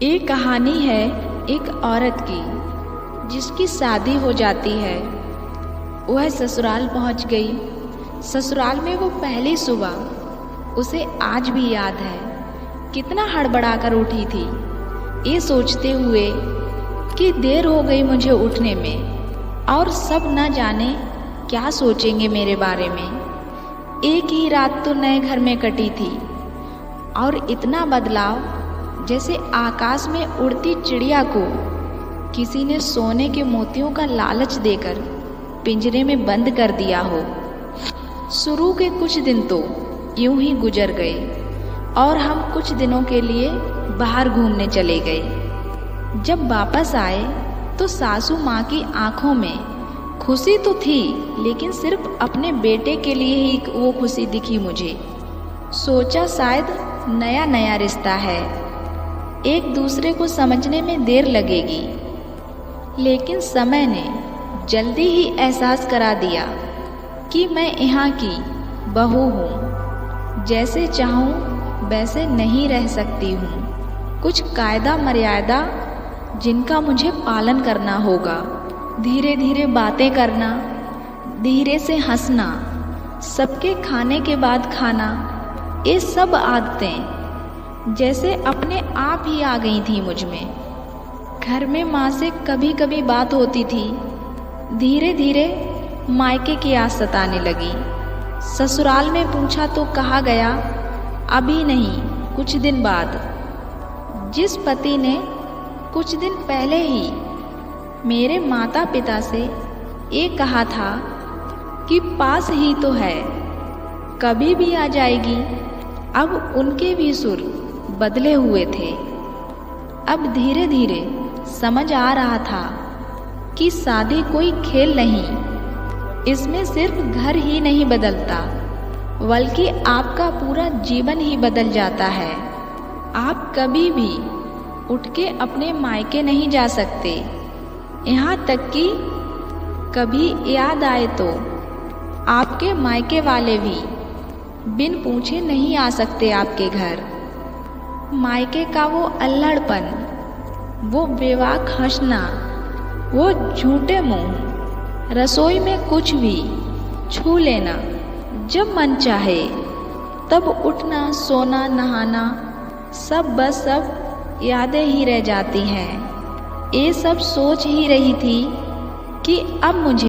एक कहानी है एक औरत की जिसकी शादी हो जाती है। वह ससुराल पहुंच गई। ससुराल में वो पहली सुबह उसे आज भी याद है कितना हड़बड़ाकर उठी थी, ये सोचते हुए कि देर हो गई मुझे उठने में और सब न जाने क्या सोचेंगे मेरे बारे में। एक ही रात तो नए घर में कटी थी और इतना बदलाव जैसे आकाश में उड़ती चिड़िया को किसी ने सोने के मोतियों का लालच देकर पिंजरे में बंद कर दिया हो। शुरू के कुछ दिन तो यूं ही गुजर गए और हम कुछ दिनों के लिए बाहर घूमने चले गए। जब वापस आए तो सासू माँ की आंखों में खुशी तो थी, लेकिन सिर्फ अपने बेटे के लिए ही वो खुशी दिखी मुझे। सोचा शायद नया नया रिश्ता है, एक दूसरे को समझने में देर लगेगी, लेकिन समय ने जल्दी ही एहसास करा दिया कि मैं यहाँ की बहू हूँ। जैसे चाहूँ वैसे नहीं रह सकती हूँ। कुछ कायदा मर्यादा जिनका मुझे पालन करना होगा। धीरे धीरे बातें करना, धीरे से हंसना, सबके खाने के बाद खाना, ये सब आदतें जैसे अपने आप ही आ गई थी मुझ में। घर में माँ से कभी कभी बात होती थी। धीरे धीरे मायके की याद सताने लगी। ससुराल में पूछा तो कहा गया अभी नहीं, कुछ दिन बाद। जिस पति ने कुछ दिन पहले ही मेरे माता पिता से ये कहा था कि पास ही तो है, कभी भी आ जाएगी, अब उनके भी सुर बदले हुए थे। अब धीरे धीरे समझ आ रहा था कि शादी कोई खेल नहीं, इसमें सिर्फ घर ही नहीं बदलता बल्कि आपका पूरा जीवन ही बदल जाता है। आप कभी भी उठ के अपने मायके नहीं जा सकते, यहाँ तक कि कभी याद आए तो आपके मायके वाले भी बिन पूछे नहीं आ सकते आपके घर। मायके का वो अल्लड़पन, वो बेवाक हंसना, वो झूठे मुंह, रसोई में कुछ भी छू लेना, जब मन चाहे तब उठना, सोना, नहाना, सब बस सब यादें ही रह जाती हैं। ये सब सोच ही रही थी कि अब मुझे